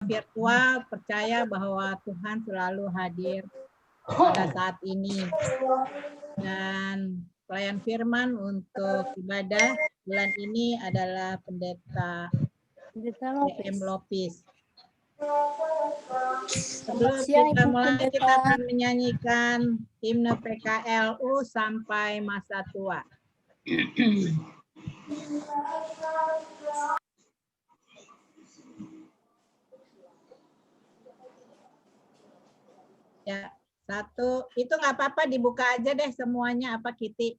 virtual, percaya bahwa Tuhan selalu hadir pada saat ini. Dan pelayan firman untuk ibadah bulan ini adalah Pendeta DM Lopis. Sebelum kita mulai, kita akan menyanyikan himne PKLU sampai masa tua. Ya, satu, itu nggak apa-apa, dibuka aja deh semuanya, apa Kiti?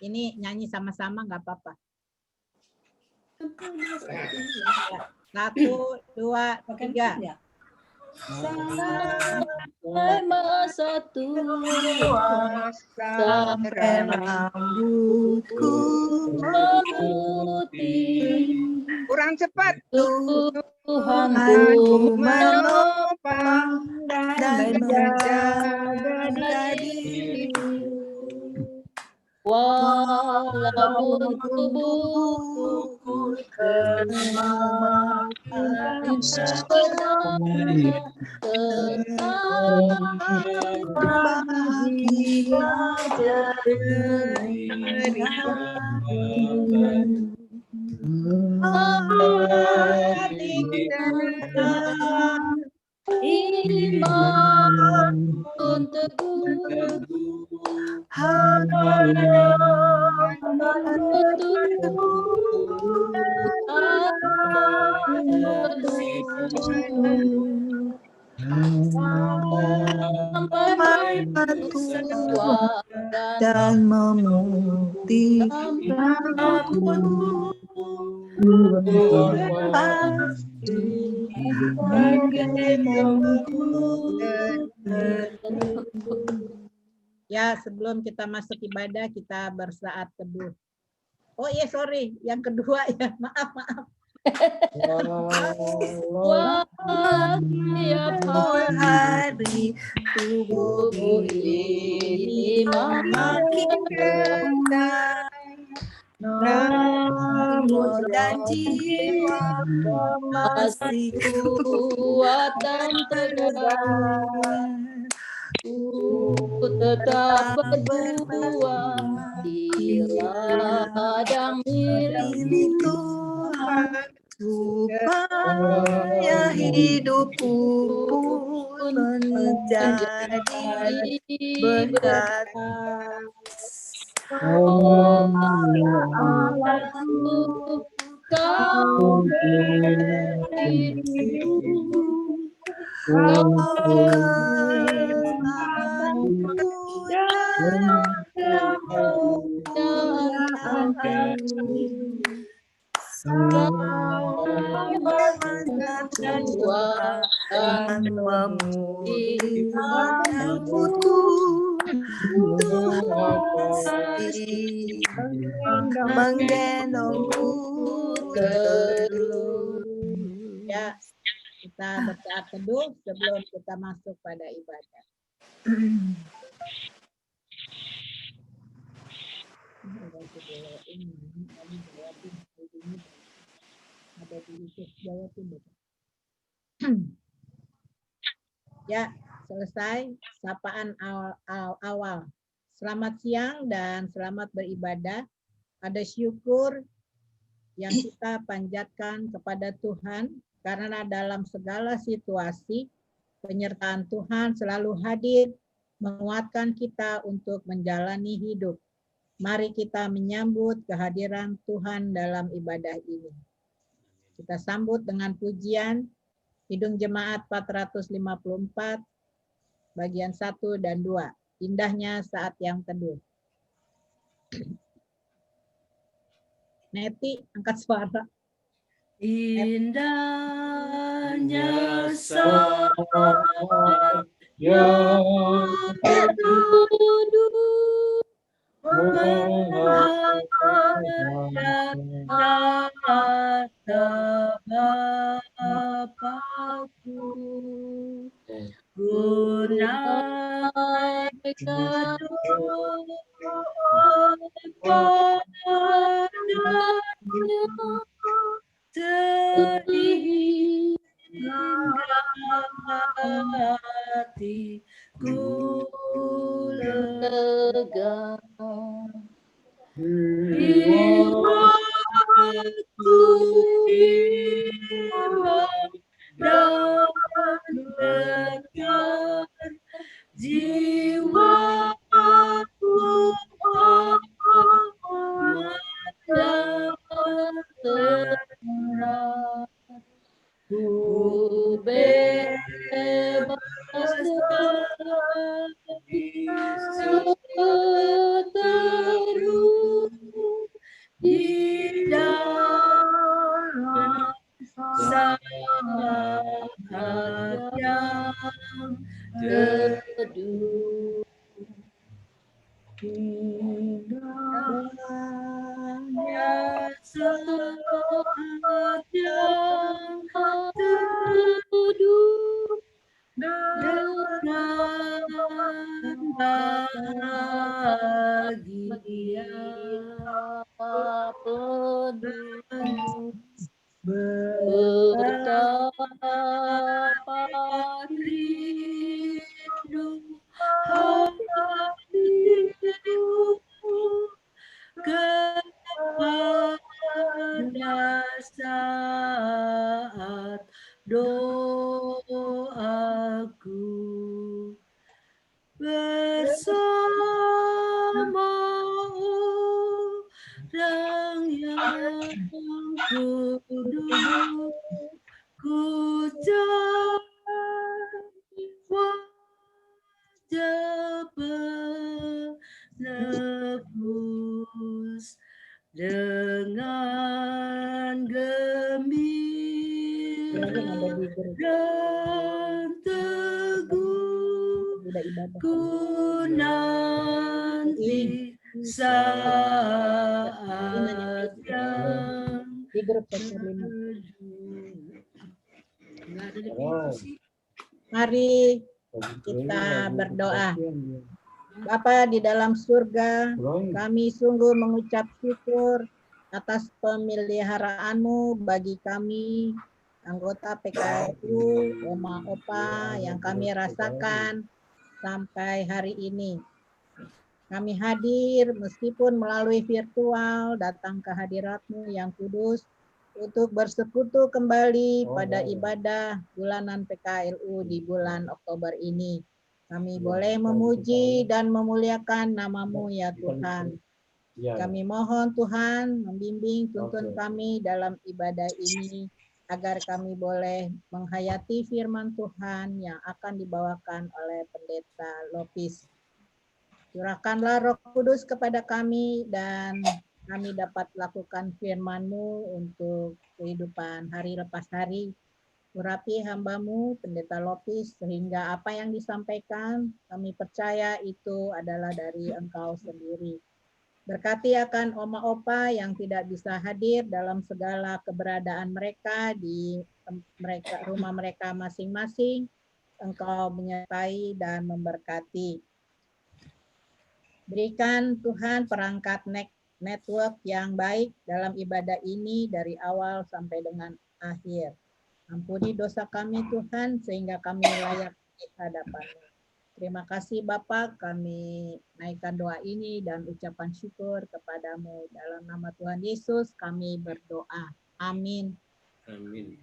Ini nyanyi sama-sama nggak apa-apa. Ya, 1, 2, 3. Sampai masa tua, sampai rambutku memutih. Kurang cepat. Tuhanku menopang dan menjaga diriku. Walaupun tubuhku semakin bahagia iman pun teguh sampai tua dan memutih Ya, sebelum kita masuk ibadah, kita bersaat teduh. Oh iya, sorry, yang kedua ya, maaf. Tiap hari tubuh ini makin rendah, namun dan jiwa masih kuat dan tegar. Ku tetap berjuang di ladang milik Tuhan, supaya hidupku pun menjadi berkat. Oh Allahku, Kau beriku, Kau kenalanku dan dan tua dan memutih rambutku, menggendongku terus. Ya, kita bersaat teduh sebelum kita masuk pada ibadah. Ya, selesai sapaan awal. Selamat siang dan selamat beribadah. Ada syukur yang kita panjatkan kepada Tuhan karena dalam segala situasi penyertaan Tuhan selalu hadir menguatkan kita untuk menjalani hidup. Mari kita menyambut kehadiran Tuhan dalam ibadah ini. Kita sambut dengan pujian Kidung Jemaat 454, bagian 1 dan 2. Indahnya saat yang teduh. Neti, angkat suara. Indahnya saat yang teduh menghadap tahta Bapa-Ku, ku naik teduh padanya, sedih hatiku lega. jiwaku hilang dan tegar, jiwaku aman dan tenang. Ku bebas dari seteru di dalam saat yang teduh. indahnya saat yang Teduh dengan bahagia penuh betapa betapa rindu hatiku kepada saat doaku bersama orang yang kudus, ku cari wajah penebus dengan gembira dan teguh ku nanti saat yang Di grup chapter 5. Mari kita berdoa. Bapa di dalam surga, kami sungguh mengucap syukur atas pemeliharaanmu bagi kami, anggota PKRU, Oma Opa yang kami rasakan sampai hari ini. Kami hadir meskipun melalui virtual datang ke hadirat-Mu yang kudus untuk bersekutu kembali pada ibadah bulanan PKLU di bulan Oktober ini. Kami boleh memuji dan memuliakan nama-Mu ya Tuhan. Kami mohon Tuhan membimbing tuntun kami dalam ibadah ini agar kami boleh menghayati firman Tuhan yang akan dibawakan oleh Pendeta Lopis. Curahkanlah Roh Kudus kepada kami dan kami dapat lakukan firman-Mu untuk kehidupan hari lepas hari. Urapi hamba-Mu, Pendeta Lopis, sehingga apa yang disampaikan kami percaya itu adalah dari Engkau sendiri. Berkati akan Oma Opa yang tidak bisa hadir dalam segala keberadaan mereka di rumah mereka masing-masing. Engkau menyertai dan memberkati. Berikan Tuhan perangkat network yang baik dalam ibadah ini dari awal sampai dengan akhir. Ampuni dosa kami Tuhan sehingga kami layak di hadapan-Mu. Terima kasih Bapa, kami naikkan doa ini dan ucapan syukur kepadamu. Dalam nama Tuhan Yesus kami berdoa. Amin. Amin.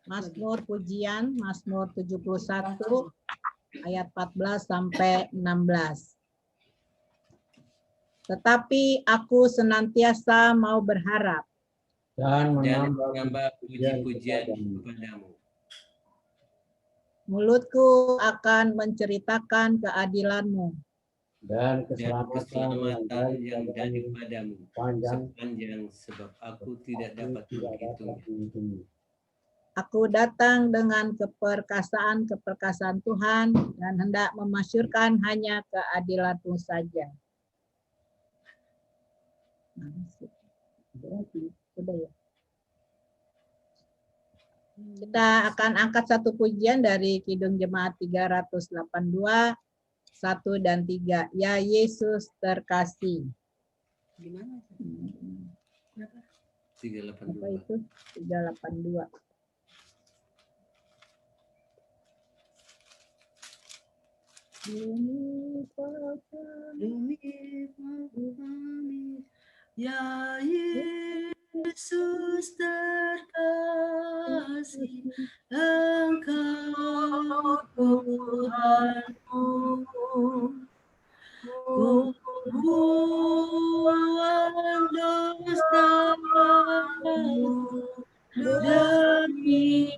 Mazmur pujian, Mazmur 71 ayat 14 sampai 16. Tetapi aku senantiasa mau berharap Dan menambah puji-pujian kepadamu. Mulutku akan menceritakan keadilan-Mu. Dan keselamatan yang daripadamu sepanjang sebab aku tidak dapat menghitungnya. Aku datang dengan keperkasaan Tuhan dan hendak memasyurkan hanya keadilan-Mu saja. Sudah ya. Kita akan angkat satu pujian dari Kidung Jemaat 382, 1 dan 3. Ya Yesus terkasih. Gimana? Berapa? 382. Apa itu? 382. Demi kami, ya Yesus terkasih, Engkau Tuhanku, ku buang dosamu demi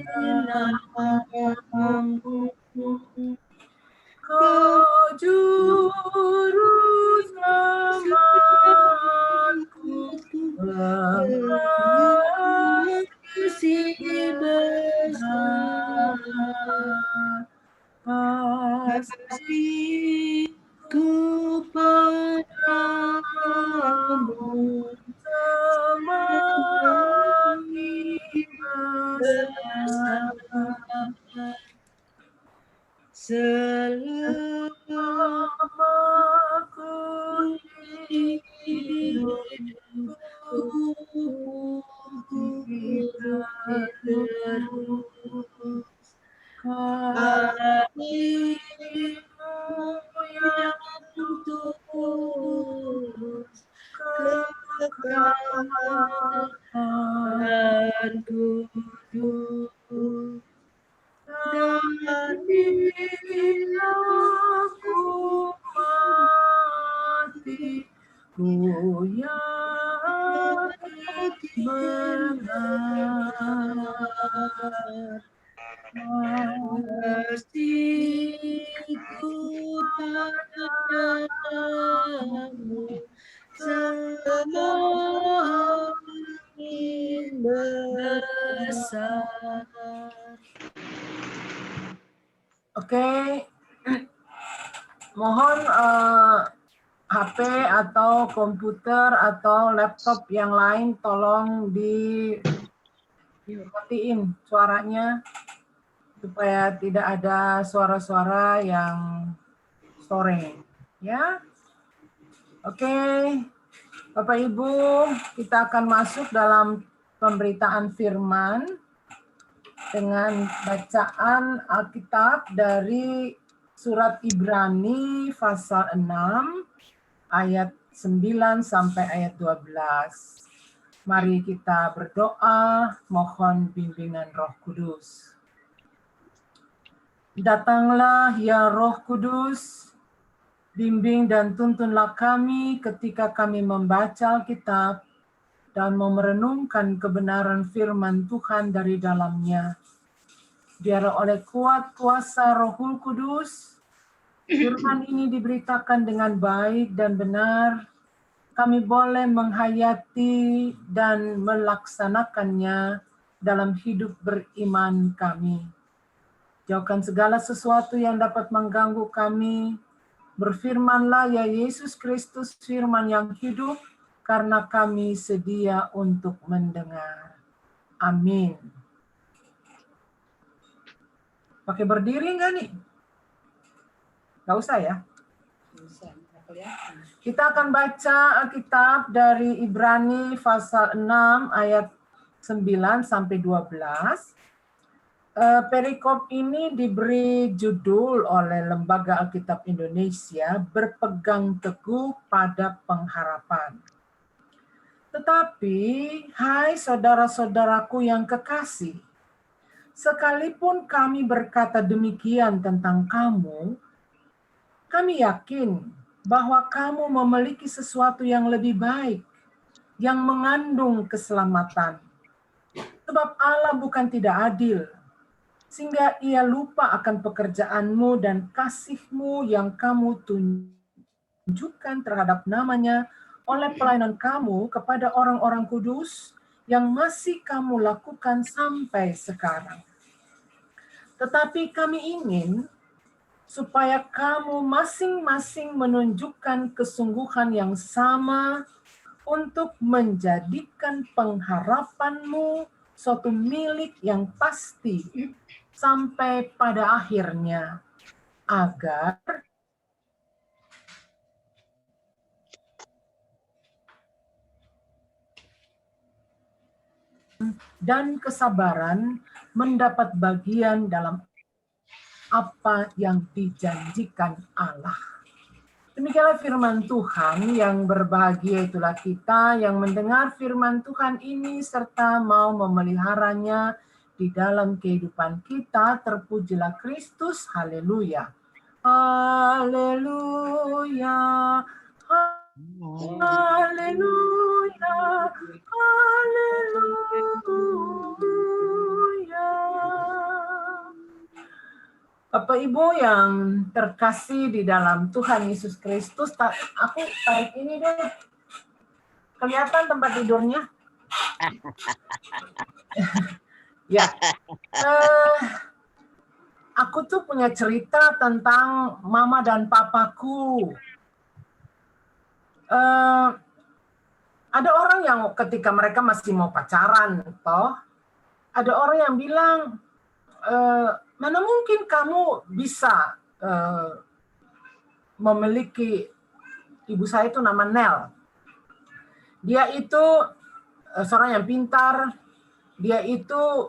namamu. Kau juru selamatku, kasih besar, kasihku padamu semakin besar. Selama ku hidup, terus kasih-Mu yang tulus kekal dan kudus. Dan bila ku mati, ku yakin benar kasihku padamu semakin besar. Oke, mohon HP atau komputer atau laptop yang lain tolong dimatiin suaranya supaya tidak ada suara-suara yang sore, ya. Oke, Bapak Ibu, kita akan masuk dalam pemberitaan firman dengan bacaan Alkitab dari surat Ibrani pasal 6 ayat 9 sampai ayat 12. Mari kita berdoa, mohon bimbingan Roh Kudus. Datanglah ya Roh Kudus, bimbing dan tuntunlah kami ketika kami membaca Alkitab dan merenungkan kebenaran firman Tuhan dari dalamnya. Biar oleh kuat kuasa Roh Kudus, firman ini diberitakan dengan baik dan benar, kami boleh menghayati dan melaksanakannya dalam hidup beriman kami. Jauhkan segala sesuatu yang dapat mengganggu kami. Berfirmanlah ya Yesus Kristus, firman yang hidup, karena kami sedia untuk mendengar. Amin. Pakai berdiri enggak nih? Nggak usah ya. Kita akan baca Alkitab dari Ibrani pasal 6 ayat 9 sampai 12. Perikop ini diberi judul oleh Lembaga Alkitab Indonesia, berpegang teguh pada pengharapan. Tetapi, hai saudara-saudaraku yang kekasih, sekalipun kami berkata demikian tentang kamu, kami yakin bahwa kamu memiliki sesuatu yang lebih baik, yang mengandung keselamatan. Sebab Allah bukan tidak adil, sehingga Ia lupa akan pekerjaanmu dan kasihmu yang kamu tunjukkan terhadap namanya oleh pelayanan kamu kepada orang-orang kudus yang masih kamu lakukan sampai sekarang. Tetapi kami ingin supaya kamu masing-masing menunjukkan kesungguhan yang sama untuk menjadikan pengharapanmu suatu milik yang pasti sampai pada akhirnya, agar dan kesabaran mendapat bagian dalam apa yang dijanjikan Allah. Demikianlah firman Tuhan. Yang berbahagia itulah kita yang mendengar firman Tuhan ini serta mau memeliharanya di dalam kehidupan kita. Terpujilah Kristus. Haleluya. Haleluya. Haleluya. Haleluya. Bapak Ibu yang terkasih di dalam Tuhan Yesus Kristus, aku tarik ini deh. Kelihatan tempat tidurnya? Ya. Aku tuh punya cerita tentang mama dan papaku. Ada orang yang ketika mereka masih mau pacaran, toh, ada orang yang bilang, mana mungkin kamu bisa memiliki, ibu saya itu nama Nel. Dia itu seorang yang pintar, dia itu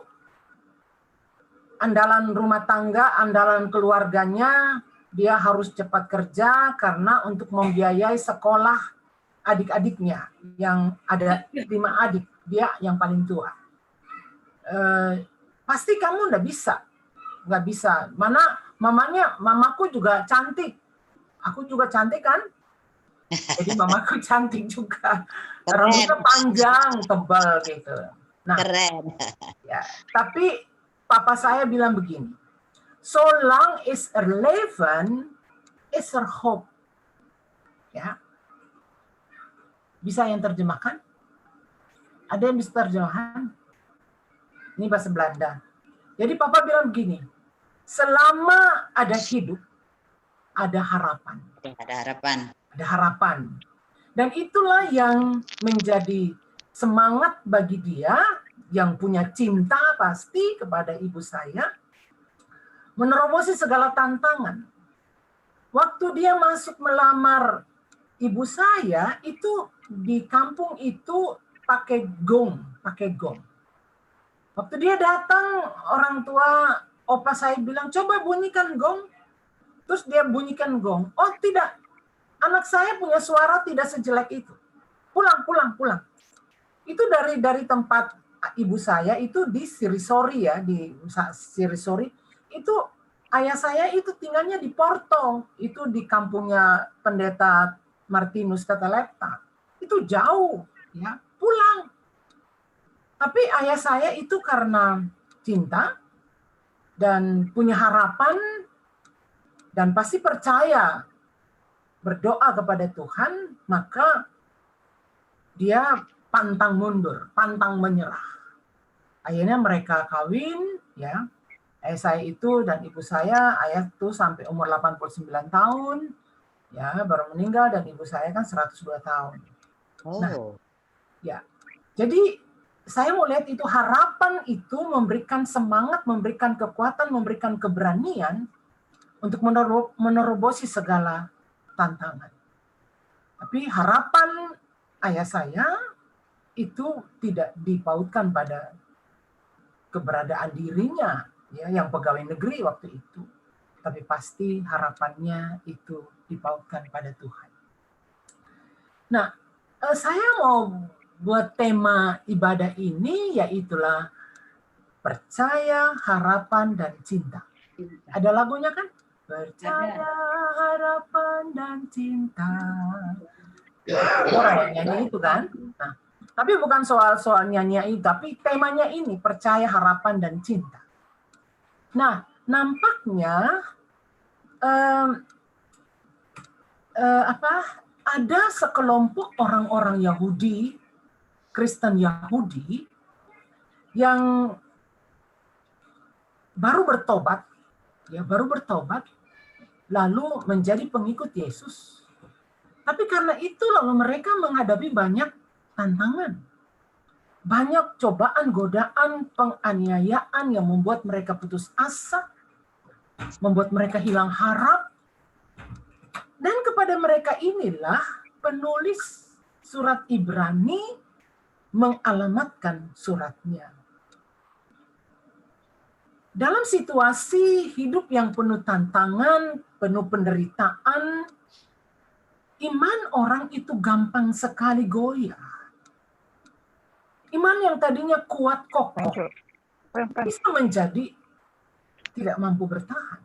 andalan rumah tangga, andalan keluarganya, dia harus cepat kerja karena untuk membiayai sekolah adik-adiknya yang ada 5 adik, dia yang paling tua. Pasti kamu nggak bisa. Mana mamaku juga cantik. Aku juga cantik kan? Jadi mamaku cantik juga. Rambutnya panjang, tebal gitu. Nah, keren. Ya, tapi papa saya bilang begini. So long is her leven, is her hope. Ya. Bisa yang terjemahkan? Ada yang bisa terjemahkan? Ini bahasa Belanda. Jadi papa bilang begini, selama ada hidup, ada harapan. Ada harapan. Ada harapan. Dan itulah yang menjadi semangat bagi dia, yang punya cinta pasti kepada ibu saya, menerobosi segala tantangan. Waktu dia masuk melamar ibu saya, itu di kampung itu pakai gong. Waktu dia datang, orang tua opa saya bilang, coba bunyikan gong. Terus dia bunyikan gong. Oh tidak, anak saya punya suara tidak sejelek itu. Pulang. Itu dari tempat ibu saya itu di Sirisori ya, di Sirisori. Itu ayah saya itu tinggalnya di Porto. Itu di kampungnya pendeta Martinus Catalepta. Itu jauh, ya, pulang. Tapi ayah saya itu karena cinta dan punya harapan dan pasti percaya berdoa kepada Tuhan, maka dia pantang mundur, pantang menyerah. Akhirnya mereka kawin, ya. Ayah saya itu dan ibu saya, ayah itu sampai umur 89 tahun, ya, baru meninggal, dan ibu saya kan 102 tahun. Nah, ya. Jadi saya mau lihat itu harapan itu memberikan semangat, memberikan kekuatan, memberikan keberanian untuk menerobosi segala tantangan. Tapi harapan ayah saya itu tidak dipautkan pada keberadaan dirinya, ya, yang pegawai negeri waktu itu. Tapi pasti harapannya itu dipautkan pada Tuhan. Nah, saya mau buat tema ibadah ini, yaitulah percaya, harapan, dan cinta. Ada lagunya kan? Percaya, harapan, dan cinta. Orang yang nyanyi itu kan? Nah, tapi bukan soal nyanyi itu, tapi temanya ini, percaya, harapan, dan cinta. Nah, nampaknya ada sekelompok orang-orang Yahudi, Kristen Yahudi, yang baru bertobat, lalu menjadi pengikut Yesus. Tapi karena itu lalu mereka menghadapi banyak tantangan, banyak cobaan, godaan, penganiayaan yang membuat mereka putus asa, membuat mereka hilang harap. Dan kepada mereka inilah penulis surat Ibrani mengalamatkan suratnya. Dalam situasi hidup yang penuh tantangan, penuh penderitaan, iman orang itu gampang sekali goyah. Iman yang tadinya kuat kokoh bisa menjadi tidak mampu bertahan.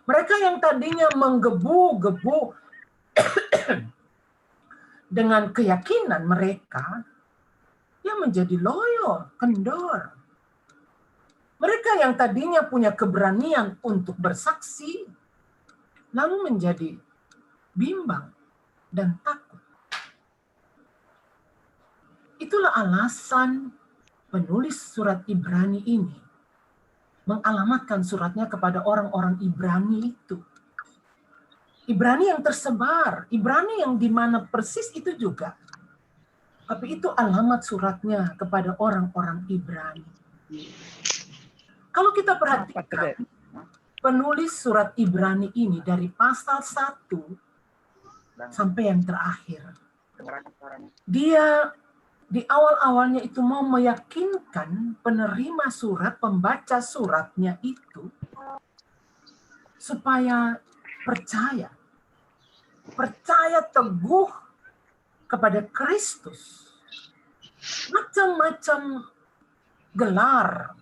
Mereka yang tadinya menggebu-gebu dengan keyakinan mereka, yang menjadi loyo, kendor. Mereka yang tadinya punya keberanian untuk bersaksi, lalu menjadi bimbang dan takut. Itulah alasan penulis surat Ibrani ini mengalamatkan suratnya kepada orang-orang Ibrani itu. Ibrani yang tersebar, Ibrani yang di mana persis itu juga. Tapi itu alamat suratnya kepada orang-orang Ibrani. Kalau kita perhatikan, penulis surat Ibrani ini dari pasal 1 sampai yang terakhir. Dia di awal-awalnya itu mau meyakinkan penerima surat, pembaca suratnya itu, supaya percaya teguh kepada Kristus. Macam-macam gelar,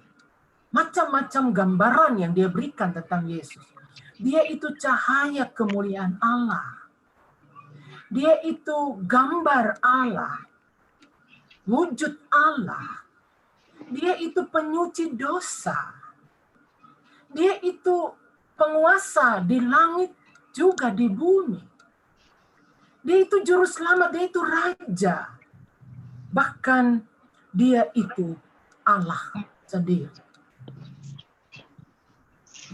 macam-macam gambaran yang dia berikan tentang Yesus. Dia itu cahaya kemuliaan Allah. Dia itu gambar Allah, wujud Allah. Dia itu penyuci dosa. Dia itu penguasa di langit juga di bumi. Dia itu juru selamat, dia itu raja. Bahkan dia itu Allah sendiri.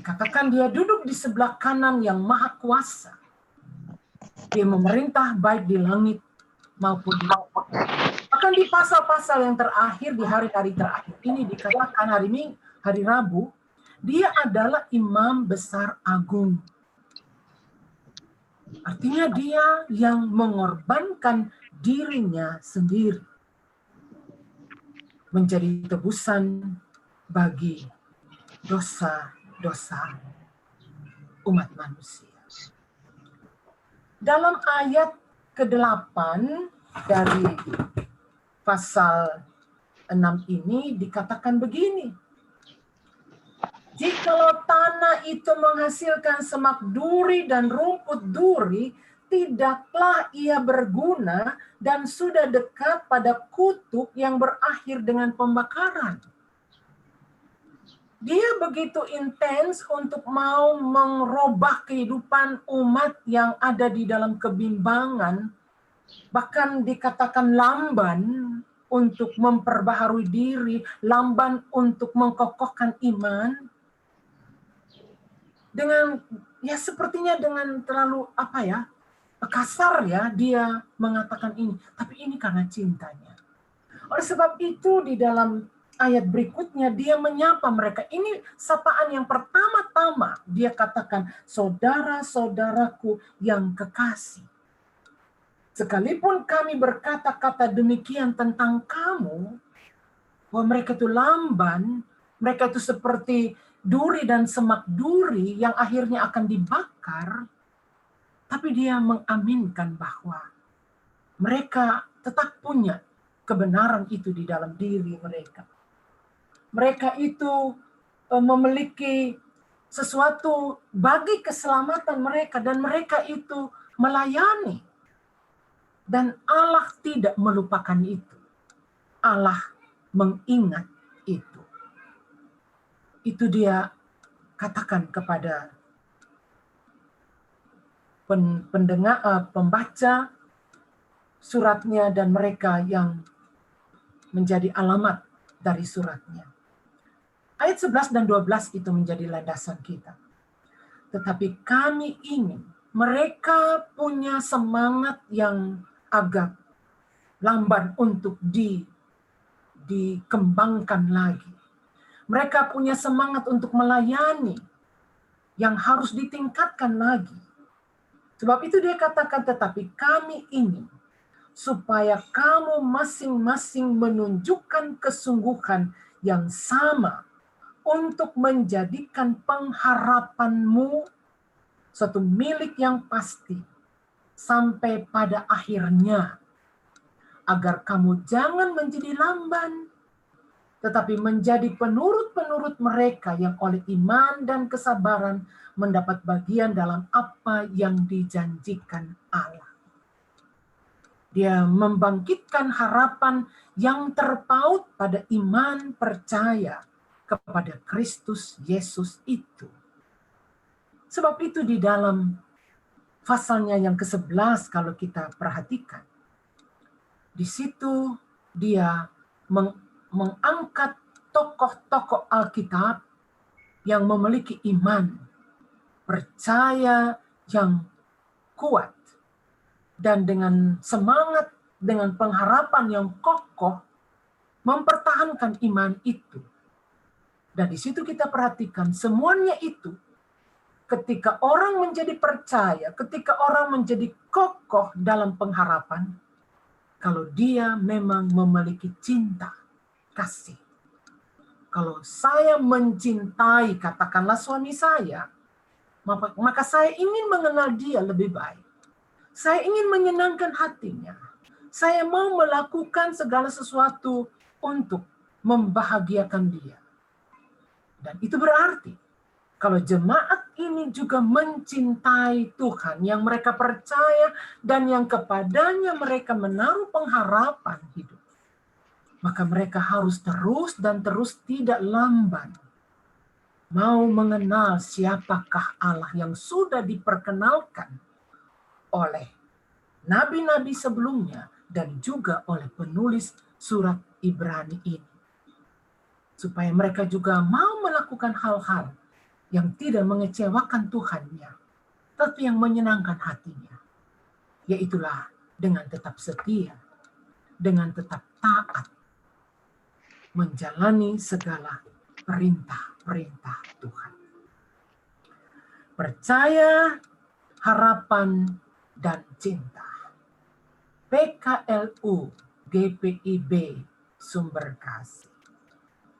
Dikatakan dia duduk di sebelah kanan yang maha kuasa. Dia memerintah baik di langit maupun di bawah. Bahkan di pasal-pasal yang terakhir, di hari-hari terakhir ini dikatakan hari Rabu, dia adalah imam besar agung. Artinya dia yang mengorbankan dirinya sendiri menjadi tebusan bagi dosa-dosa umat manusia. Dalam ayat ke-8 dari pasal 6 ini dikatakan begini. Jikalau tanah itu menghasilkan semak duri dan rumput duri, tidaklah ia berguna dan sudah dekat pada kutuk yang berakhir dengan pembakaran. Dia begitu intens untuk mau merubah kehidupan umat yang ada di dalam kebimbangan, bahkan dikatakan lamban untuk memperbaharui diri, lamban untuk mengkokohkan iman. Dengan sepertinya dengan terlalu kasar dia mengatakan ini, tapi ini karena cintanya. Oleh sebab itu di dalam ayat berikutnya dia menyapa mereka. Ini sapaan yang pertama-tama dia katakan, saudara-saudaraku yang kekasih. Sekalipun kami berkata-kata demikian tentang kamu, bahwa mereka itu lamban, mereka itu seperti duri dan semak duri yang akhirnya akan dibakar, tapi dia mengaminkan bahwa mereka tetap punya kebenaran itu di dalam diri mereka. Mereka itu memiliki sesuatu bagi keselamatan mereka dan mereka itu melayani. Dan Allah tidak melupakan itu. Allah mengingat itu. Itu dia katakan kepada pembaca suratnya dan mereka yang menjadi alamat dari suratnya. Ayat 11 dan 12 itu menjadi landasan kita. Tetapi kami ingin mereka punya semangat yang agak lamban untuk dikembangkan lagi. Mereka punya semangat untuk melayani yang harus ditingkatkan lagi. Sebab itu dia katakan, tetapi kami ingin supaya kamu masing-masing menunjukkan kesungguhan yang sama untuk menjadikan pengharapanmu suatu milik yang pasti sampai pada akhirnya, agar kamu jangan menjadi lamban, tetapi menjadi penurut-penurut mereka yang oleh iman dan kesabaran mendapat bagian dalam apa yang dijanjikan Allah. Dia membangkitkan harapan yang terpaut pada iman percaya kepada Kristus Yesus itu. Sebab itu di dalam pasalnya yang ke-11 kalau kita perhatikan, di situ dia mengangkat tokoh-tokoh Alkitab yang memiliki iman, percaya yang kuat, dan dengan semangat, dengan pengharapan yang kokoh, mempertahankan iman itu. Dan di situ kita perhatikan semuanya itu, ketika orang menjadi percaya, ketika orang menjadi kokoh dalam pengharapan, kalau dia memang memiliki cinta, kasih. Kalau saya mencintai, katakanlah suami saya, maka saya ingin mengenal dia lebih baik. Saya ingin menyenangkan hatinya. Saya mau melakukan segala sesuatu untuk membahagiakan dia. Dan itu berarti, kalau jemaat ini juga mencintai Tuhan, yang mereka percaya dan yang kepadanya mereka menaruh pengharapan hidup, maka mereka harus terus dan terus tidak lamban mau mengenal siapakah Allah yang sudah diperkenalkan oleh nabi-nabi sebelumnya dan juga oleh penulis surat Ibrani ini. Supaya mereka juga mau melakukan hal-hal yang tidak mengecewakan Tuhannya, tapi yang menyenangkan hatinya. Yaitulah dengan tetap setia, dengan tetap taat, menjalani segala perintah-perintah Tuhan. Percaya, harapan, dan cinta. PKLU GPIB Sumber Kasih.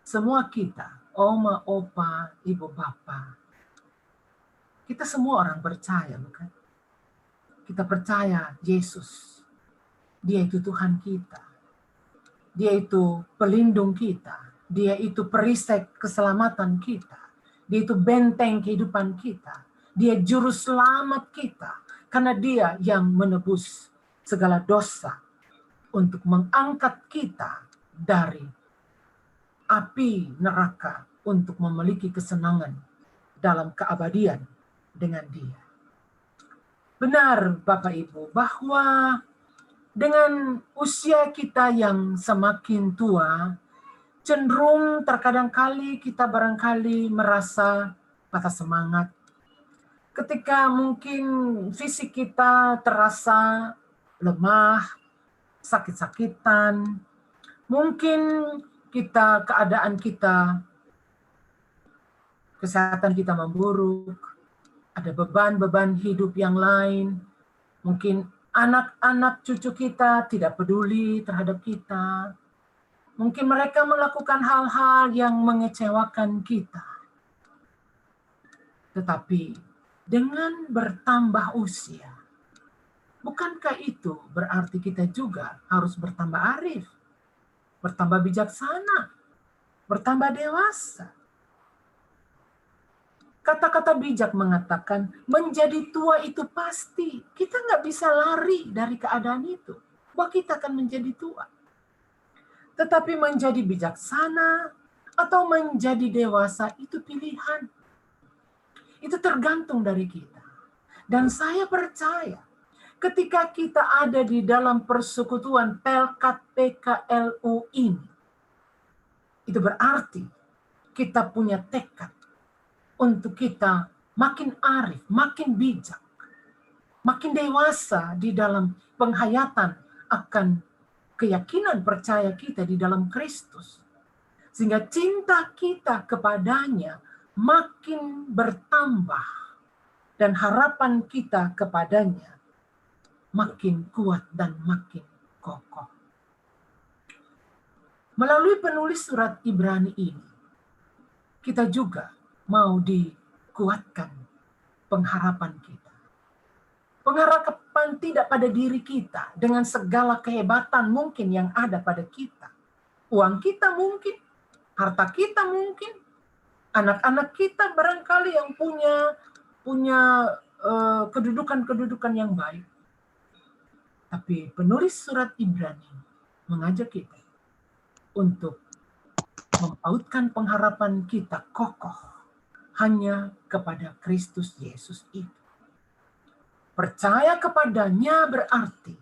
Semua kita, oma, opa, ibu, bapak, kita semua orang percaya, bukan? Kita percaya Yesus. Dia itu Tuhan kita. Dia itu pelindung kita. Dia itu perisai keselamatan kita. Dia itu benteng kehidupan kita. Dia juru selamat kita. Karena dia yang menebus segala dosa untuk mengangkat kita dari api neraka untuk memiliki kesenangan dalam keabadian dengan dia. Benar Bapak Ibu bahwa dengan usia kita yang semakin tua, cenderung terkadang kali kita barangkali merasa patah semangat. Ketika mungkin fisik kita terasa lemah, sakit-sakitan, mungkin keadaan kita, kesehatan kita memburuk, ada beban-beban hidup yang lain, mungkin anak-anak cucu kita tidak peduli terhadap kita. Mungkin mereka melakukan hal-hal yang mengecewakan kita. Tetapi dengan bertambah usia, bukankah itu berarti kita juga harus bertambah arif, bertambah bijaksana, bertambah dewasa? Kata-kata bijak mengatakan, menjadi tua itu pasti. Kita nggak bisa lari dari keadaan itu. Bahwa kita akan menjadi tua. Tetapi menjadi bijaksana atau menjadi dewasa itu pilihan. Itu tergantung dari kita. Dan saya percaya, ketika kita ada di dalam persekutuan Pelkat PKLU ini, itu berarti kita punya tekad untuk kita makin arif, makin bijak, makin dewasa di dalam penghayatan akan keyakinan percaya kita di dalam Kristus. Sehingga cinta kita kepadanya makin bertambah dan harapan kita kepadanya makin kuat dan makin kokoh. Melalui penulis surat Ibrani ini, kita juga mau dikuatkan pengharapan kita. Pengharapan tidak pada diri kita dengan segala kehebatan mungkin yang ada pada kita. Uang kita mungkin, harta kita mungkin, anak-anak kita barangkali yang punya kedudukan-kedudukan yang baik. Tapi penulis surat Ibrani mengajak kita untuk mempautkan pengharapan kita kokoh hanya kepada Kristus Yesus itu. Percaya kepadanya berarti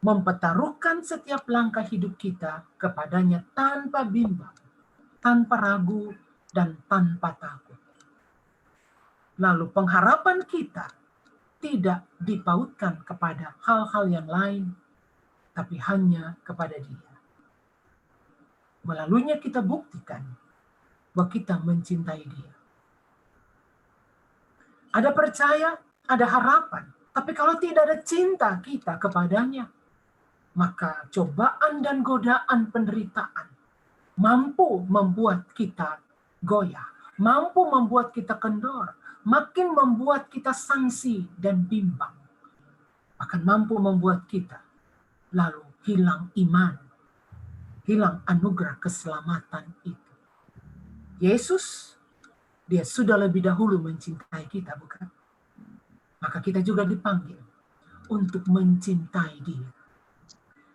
mempertaruhkan setiap langkah hidup kita kepadanya tanpa bimbang, tanpa ragu, dan tanpa takut. Lalu pengharapan kita tidak dipautkan kepada hal-hal yang lain, tapi hanya kepada Dia. Melaluinya kita buktikan bahwa kita mencintai Dia. Ada percaya, ada harapan, tapi kalau tidak ada cinta kita kepadanya, maka cobaan dan godaan penderitaan mampu membuat kita goyah, mampu membuat kita kendor, makin membuat kita sangsi dan bimbang, akan mampu membuat kita lalu hilang iman, hilang anugerah keselamatan itu. Yesus, Dia sudah lebih dahulu mencintai kita, bukan? Maka kita juga dipanggil untuk mencintai Dia.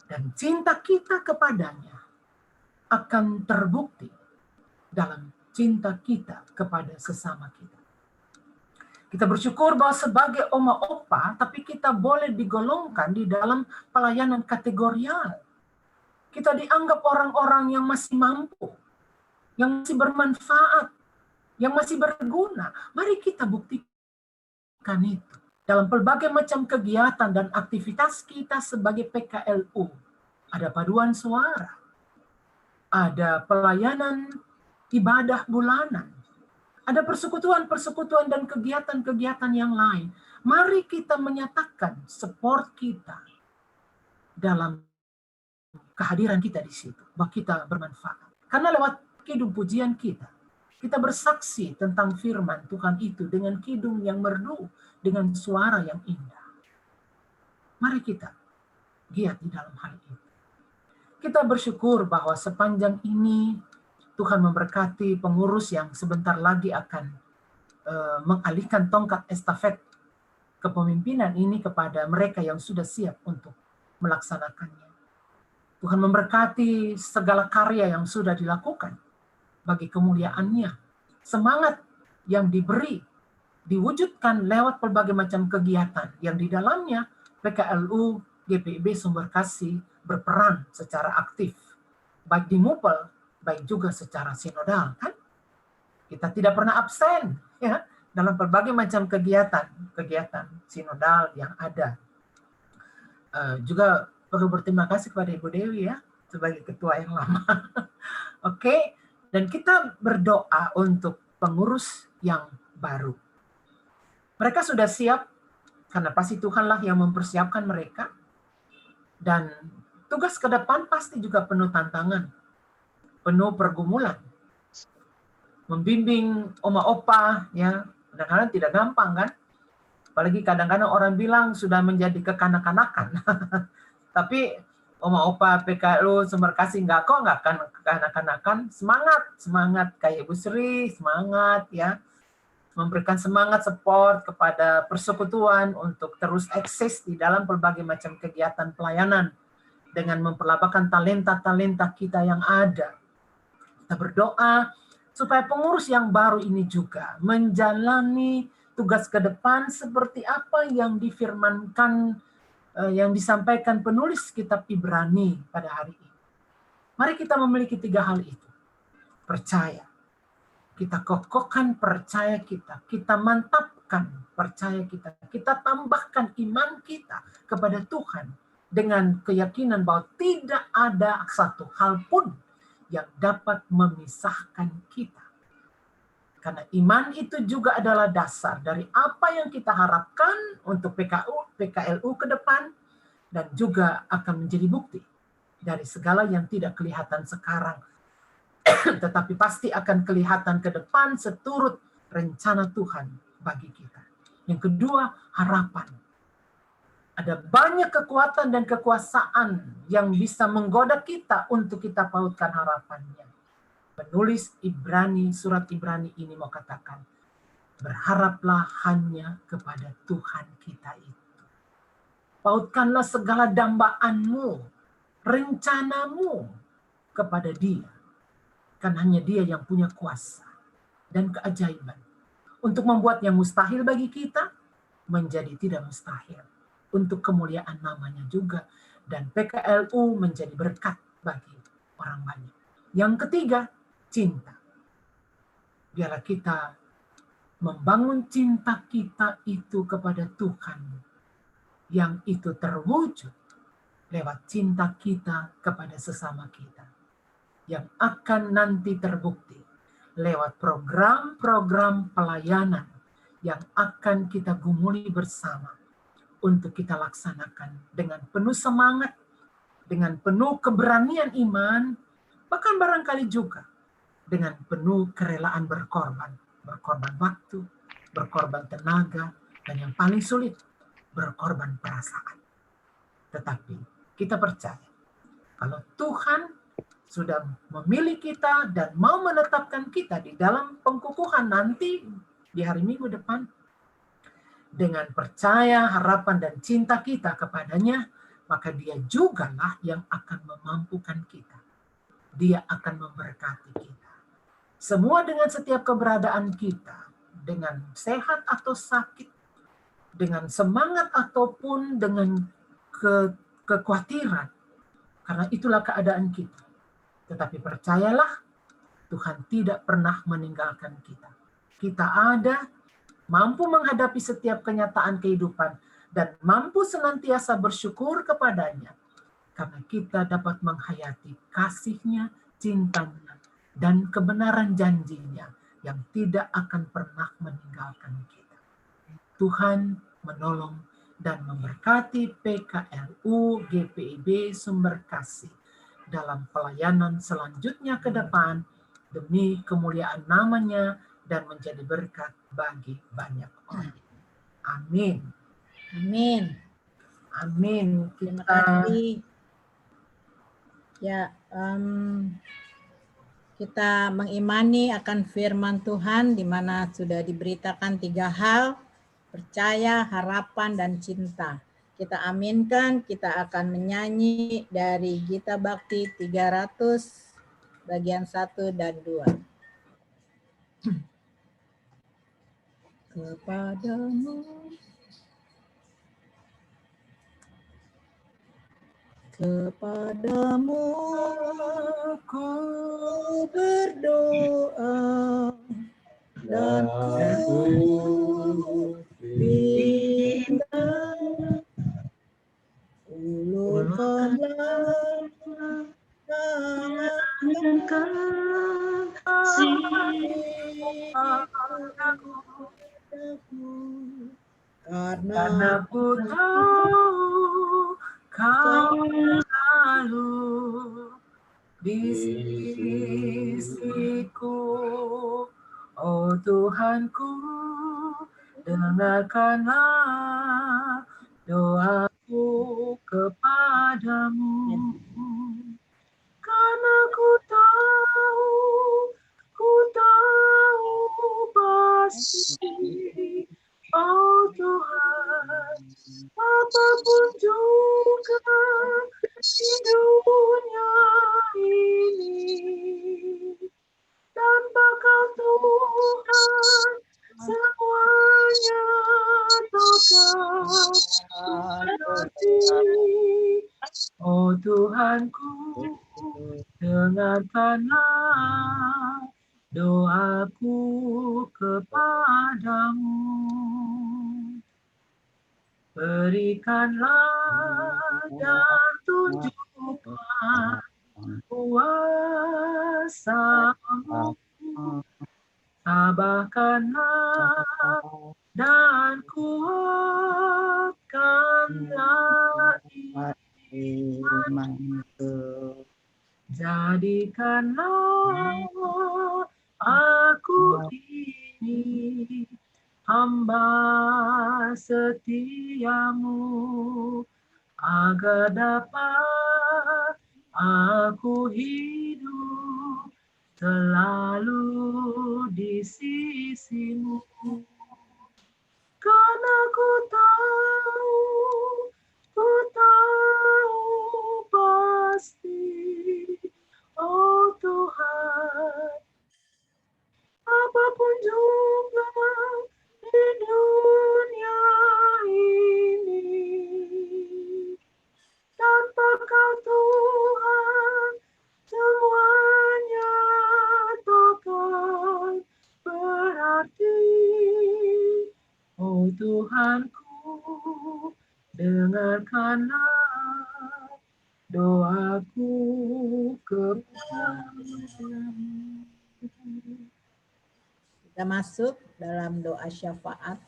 Dan cinta kita kepadanya akan terbukti dalam cinta kita kepada sesama kita. Kita bersyukur bahwa sebagai oma opa, tapi kita boleh digolongkan di dalam pelayanan kategorial. Kita dianggap orang-orang yang masih mampu, yang masih bermanfaat, yang masih berguna. Mari kita buktikan itu dalam berbagai macam kegiatan dan aktivitas kita sebagai PKLU. Ada paduan suara, ada pelayanan ibadah bulanan, ada persekutuan-persekutuan dan kegiatan-kegiatan yang lain. Mari kita menyatakan support kita dalam kehadiran kita di situ, bahwa kita bermanfaat. Karena lewat kidung pujian kita, kita bersaksi tentang firman Tuhan itu dengan kidung yang merdu, dengan suara yang indah. Mari kita giat di dalam hal itu. Kita bersyukur bahwa sepanjang ini Tuhan memberkati pengurus yang sebentar lagi akan mengalihkan tongkat estafet kepemimpinan ini kepada mereka yang sudah siap untuk melaksanakannya. Tuhan memberkati segala karya yang sudah dilakukan bagi kemuliaan-Nya. Semangat yang diberi diwujudkan lewat berbagai macam kegiatan yang di dalamnya PKLU GPIB Sumber Kasih berperan secara aktif, baik di MUPEL, baik juga secara sinodal, kan? Kita tidak pernah absen ya dalam berbagai macam kegiatan sinodal yang ada. Juga perlu berterima kasih kepada Ibu Dewi ya sebagai ketua yang lama. Oke, dan kita berdoa untuk pengurus yang baru. Mereka sudah siap karena pasti Tuhanlah yang mempersiapkan mereka, dan tugas ke depan pasti juga penuh tantangan, penuh pergumulan. Membimbing oma opa ya kadang-kadang tidak gampang kan, apalagi kadang-kadang orang bilang sudah menjadi kekanak-kanakan. Tapi oma opa PKLU Sumber Kasih nggak akan kekanak-kanakan. Semangat kayak Ibu Sri, semangat ya, memberikan semangat support kepada persekutuan untuk terus eksis di dalam berbagai macam kegiatan pelayanan dengan memperlapakan talenta-talenta kita yang ada. Kita berdoa supaya pengurus yang baru ini juga menjalani tugas ke depan seperti apa yang difirmankan, yang disampaikan penulis kitab Ibrani pada hari ini. Mari kita memiliki 3 hal itu. Percaya. Kita kokohkan percaya kita mantapkan percaya kita tambahkan iman kita kepada Tuhan dengan keyakinan bahwa tidak ada satu hal pun yang dapat memisahkan kita. Karena iman itu juga adalah dasar dari apa yang kita harapkan untuk PKLU ke depan, dan juga akan menjadi bukti dari segala yang tidak kelihatan sekarang tetapi pasti akan kelihatan ke depan seturut rencana Tuhan bagi kita. Yang kedua, harapan. Ada banyak kekuatan dan kekuasaan yang bisa menggoda kita untuk kita pautkan harapannya. Penulis surat Ibrani ini mau katakan, berharaplah hanya kepada Tuhan kita itu. Pautkanlah segala dambaanmu, rencanamu kepada Dia. Kan hanya Dia yang punya kuasa dan keajaiban untuk membuat yang mustahil bagi kita menjadi tidak mustahil. Untuk kemuliaan namanya juga. Dan PKLU menjadi berkat bagi orang banyak. Yang ketiga, cinta. Biarlah kita membangun cinta kita itu kepada Tuhan. Yang itu terwujud lewat cinta kita kepada sesama kita. Yang akan nanti terbukti lewat program-program pelayanan yang akan kita gumuli bersama untuk kita laksanakan dengan penuh semangat, dengan penuh keberanian iman, bahkan barangkali juga dengan penuh kerelaan berkorban waktu, berkorban tenaga, dan yang paling sulit, berkorban perasaan. Tetapi kita percaya, kalau Tuhan sudah memilih kita dan mau menetapkan kita di dalam pengkukuhan nanti di hari Minggu depan, dengan percaya, harapan, dan cinta kita kepadanya, maka Dia jugalah yang akan memampukan kita. Dia akan memberkati kita. Semua dengan setiap keberadaan kita, dengan sehat atau sakit, dengan semangat ataupun dengan kekhawatiran, karena itulah keadaan kita. Tetapi percayalah, Tuhan tidak pernah meninggalkan kita. Kita ada, mampu menghadapi setiap kenyataan kehidupan, dan mampu senantiasa bersyukur kepadanya, karena kita dapat menghayati kasih-Nya, cintanya, dan kebenaran janjinya yang tidak akan pernah meninggalkan kita. Tuhan menolong dan memberkati PKLU GPIB Sumber Kasih dalam pelayanan selanjutnya ke depan demi kemuliaan namanya dan menjadi berkat bagi banyak orang. Amin. Amin. Amin. Terima kasih. Ya, kita mengimani akan firman Tuhan di mana sudah diberitakan 3 hal, percaya, harapan, dan cinta. Kita aminkan, kita akan menyanyi dari Gita Bakti 300 bagian 1 dan 2. Kepadamu aku berdoa dan ku minta, ulurkanlah tangan kasih-Mu karena ku tahu Kau selalu di sisiku. Oh Tuhanku, dengarkanlah doaku kepadamu. Karena ku tahu pasti, oh Tuhan, apapun juga di dunia ini, tanpa Kau Tuhan, semuanya takkan berarti. Oh Tuhanku, dengarkanlah doaku kepadamu. Berikanlah dan tunjukkan kuasa-Mu. Tabahkanlah dan kuatkanlah imanku. Jadikanlah aku ini hamba setiamu, agar dapat aku hidup selalu di sisimu. Karena ku tahu pasti, oh Tuhan, apapun juga di dunia ini, tanpa Kau Tuhan, semuanya takkan berarti. Oh Tuhanku, dengarkanlah doaku kepadamu. Kita masuk dalam doa syafaat.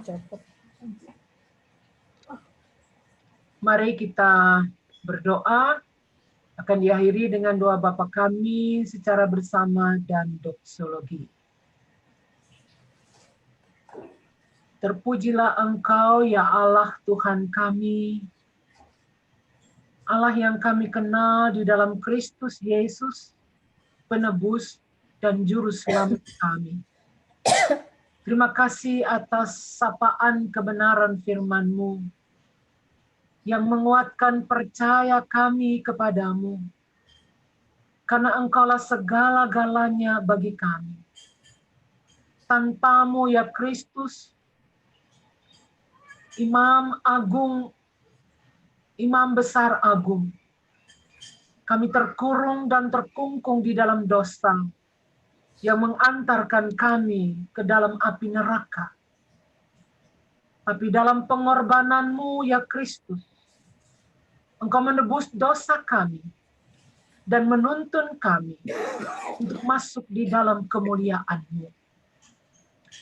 Copot. Mari kita berdoa, akan diakhiri dengan doa Bapa kami secara bersama dan doksologi. Terpujilah Engkau ya Allah Tuhan kami, Allah yang kami kenal di dalam Kristus Yesus, penebus dan juru selamat kami. Terima kasih atas sapaan kebenaran firman-Mu yang menguatkan percaya kami kepadamu, karena Engkaulah segala-galanya bagi kami. Tanpa-Mu ya Kristus, Imam Agung, Imam Besar Agung, kami terkurung dan terkungkung di dalam dosa yang mengantarkan kami ke dalam api neraka. Tapi dalam pengorbanan-Mu ya Kristus, Engkau menebus dosa kami dan menuntun kami untuk masuk di dalam kemuliaan-Mu.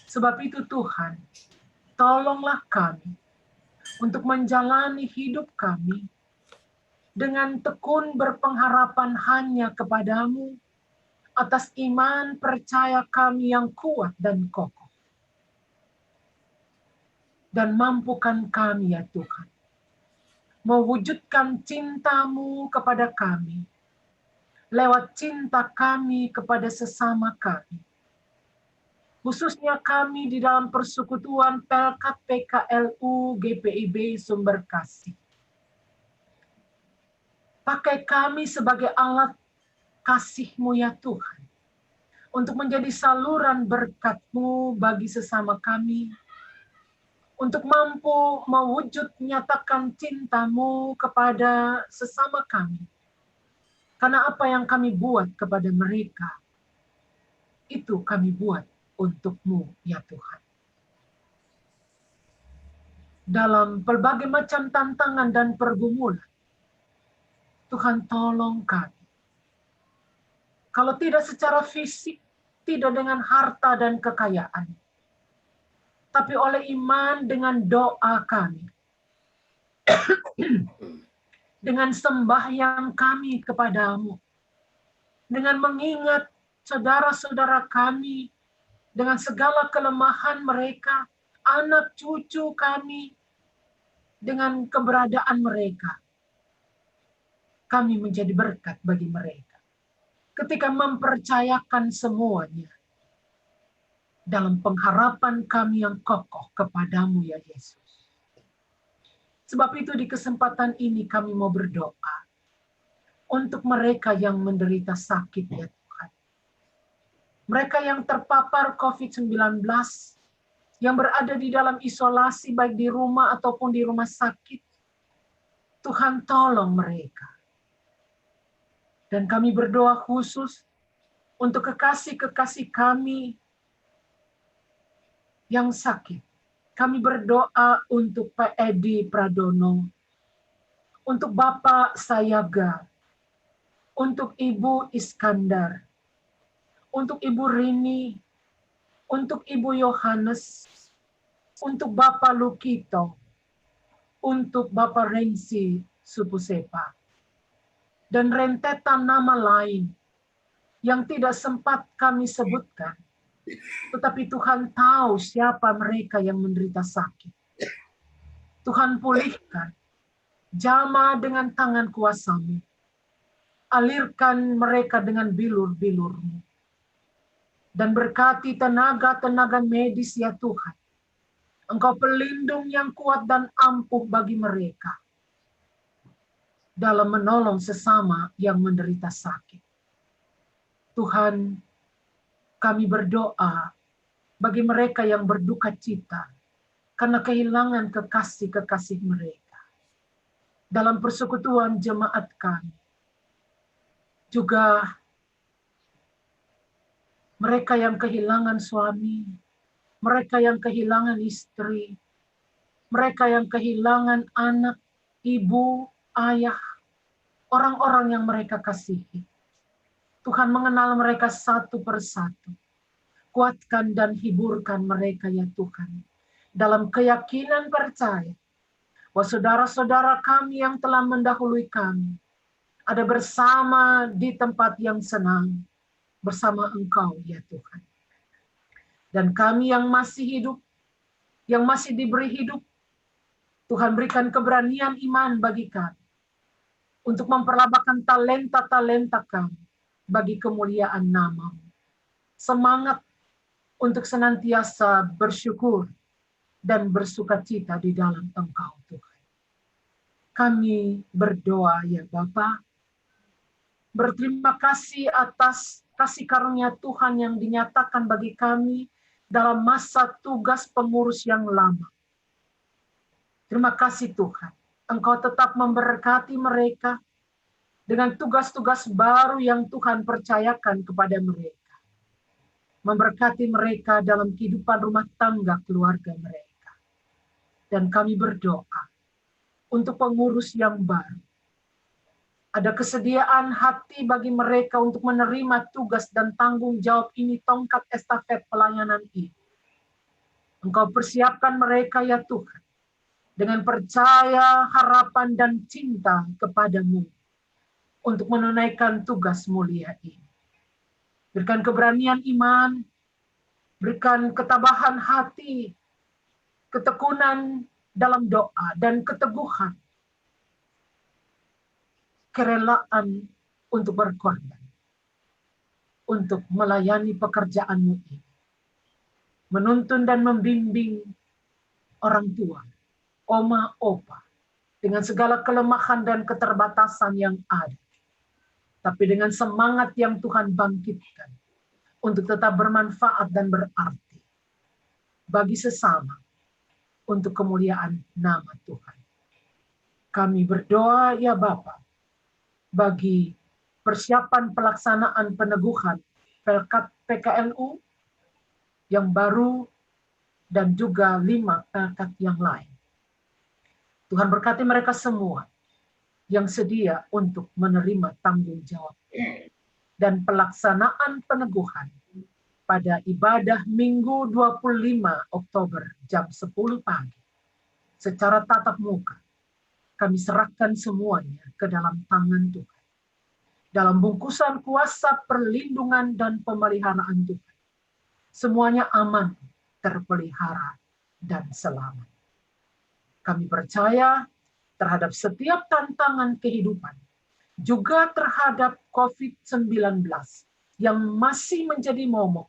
Sebab itu Tuhan, tolonglah kami untuk menjalani hidup kami dengan tekun berpengharapan hanya kepadamu atas iman percaya kami yang kuat dan kokoh. Dan mampukan kami ya Tuhan, mewujudkan cinta-Mu kepada kami lewat cinta kami kepada sesama kami. Khususnya kami di dalam persekutuan Pelkat PKLU GPIB Sumber Kasih. Pakai kami sebagai alat kasih-Mu ya Tuhan, untuk menjadi saluran berkat-Mu bagi sesama kami, untuk mampu mewujud nyatakan cinta-Mu kepada sesama kami. Karena apa yang kami buat kepada mereka, itu kami buat untuk-Mu ya Tuhan. Dalam berbagai macam tantangan dan pergumulan, Tuhan tolong kami. Kalau tidak secara fisik, tidak dengan harta dan kekayaan, tapi oleh iman dengan doa kami, dengan sembahyang kami kepadamu, dengan mengingat saudara-saudara kami, dengan segala kelemahan mereka, anak cucu kami, dengan keberadaan mereka, kami menjadi berkat bagi mereka. Ketika mempercayakan semuanya dalam pengharapan kami yang kokoh kepadamu ya Yesus. Sebab itu di kesempatan ini kami mau berdoa untuk mereka yang menderita sakit ya Tuhan. Mereka yang terpapar COVID-19, yang berada di dalam isolasi baik di rumah ataupun di rumah sakit. Tuhan tolong mereka. Dan kami berdoa khusus untuk kekasih-kekasih kami yang sakit. Kami berdoa untuk Pak Edi Pradono, untuk Bapak Sayaga, untuk Ibu Iskandar, untuk Ibu Rini, untuk Ibu Yohanes, untuk Bapak Lukito, untuk Bapak Rensi Supusepa. dan rentetan nama lain yang tidak sempat kami sebutkan. Tetapi Tuhan tahu siapa mereka yang menderita sakit. Tuhan pulihkan, jamah dengan tangan kuasa-Mu. Alirkan mereka dengan bilur-bilur-Mu. Dan berkati tenaga-tenaga medis ya Tuhan. Engkau pelindung yang kuat dan ampuh bagi mereka dalam menolong sesama yang menderita sakit. Tuhan, kami berdoa bagi mereka yang berduka cita karena kehilangan kekasih-kekasih mereka. Dalam persekutuan jemaat kami, juga mereka yang kehilangan suami, mereka yang kehilangan istri, mereka yang kehilangan anak, ibu, ayah, orang-orang yang mereka kasihi. Tuhan mengenal mereka satu persatu. Kuatkan dan hiburkan mereka ya Tuhan. Dalam keyakinan percaya bahwa saudara-saudara kami yang telah mendahului kami ada bersama di tempat yang senang bersama Engkau ya Tuhan. Dan kami yang masih hidup, yang masih diberi hidup, Tuhan berikan keberanian iman bagi kami untuk memperlambahkan talenta-talenta kami bagi kemuliaan nama-Mu. Semangat untuk senantiasa bersyukur dan bersukacita di dalam Engkau Tuhan. Kami berdoa ya Bapa, berterima kasih atas kasih karunia Tuhan yang dinyatakan bagi kami dalam masa tugas pengurus yang lama. Terima kasih Tuhan, Engkau tetap memberkati mereka dengan tugas-tugas baru yang Tuhan percayakan kepada mereka. Memberkati mereka dalam kehidupan rumah tangga keluarga mereka. Dan kami berdoa untuk pengurus yang baru. Ada kesediaan hati bagi mereka untuk menerima tugas dan tanggung jawab ini, tongkat estafet pelayanan ini. Engkau persiapkan mereka ya Tuhan, dengan percaya, harapan, dan cinta kepadamu untuk menunaikan tugas mulia ini. Berikan keberanian iman, berikan ketabahan hati, ketekunan dalam doa, dan keteguhan, kerelaan untuk berkorban, untuk melayani pekerjaanmu ini. Menuntun dan membimbing orang tua, oma, opa, dengan segala kelemahan dan keterbatasan yang ada. Tapi dengan semangat yang Tuhan bangkitkan untuk tetap bermanfaat dan berarti bagi sesama untuk kemuliaan nama Tuhan. Kami berdoa ya Bapa bagi persiapan pelaksanaan peneguhan PKLU yang baru dan juga 5 pelkat yang lain. Tuhan berkati mereka semua yang sedia untuk menerima tanggung jawab dan pelaksanaan peneguhan pada ibadah Minggu 25 Oktober jam 10 pagi secara tatap muka. Kami serahkan semuanya ke dalam tangan Tuhan. Dalam bungkusan kuasa perlindungan dan pemeliharaan Tuhan. Semuanya aman, terpelihara, dan selamat. Kami percaya terhadap setiap tantangan kehidupan, juga terhadap COVID-19 yang masih menjadi momok,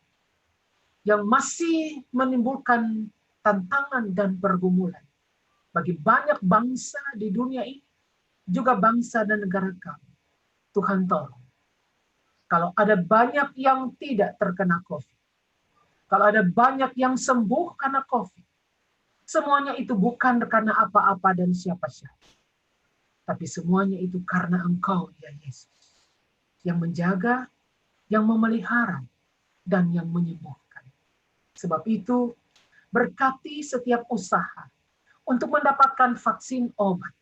yang masih menimbulkan tantangan dan pergumulan bagi banyak bangsa di dunia ini, juga bangsa dan negara kami. Tuhan tolong. Kalau ada banyak yang tidak terkena COVID, kalau ada banyak yang sembuh karena COVID, semuanya itu bukan karena apa-apa dan siapa-siapa. Tapi semuanya itu karena Engkau, ya Yesus. Yang menjaga, yang memelihara, dan yang menyembuhkan. Sebab itu, berkati setiap usaha untuk mendapatkan vaksin obat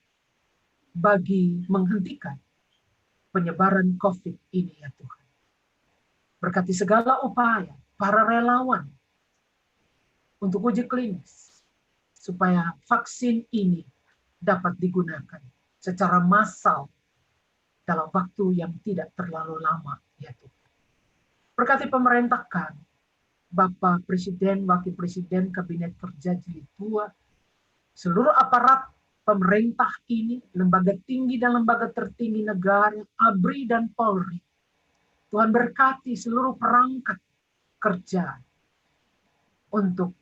bagi menghentikan penyebaran COVID ini, ya Tuhan. Berkati segala upaya para relawan untuk uji klinis, supaya vaksin ini dapat digunakan secara massal dalam waktu yang tidak terlalu lama, ya Tuhan. Berkati pemerintah kami, Bapak Presiden, Wakil Presiden, Kabinet Kerja Jilid 2, seluruh aparat pemerintah ini, lembaga tinggi dan lembaga tertinggi negara, ABRI dan Polri. Tuhan berkati seluruh perangkat kerja untuk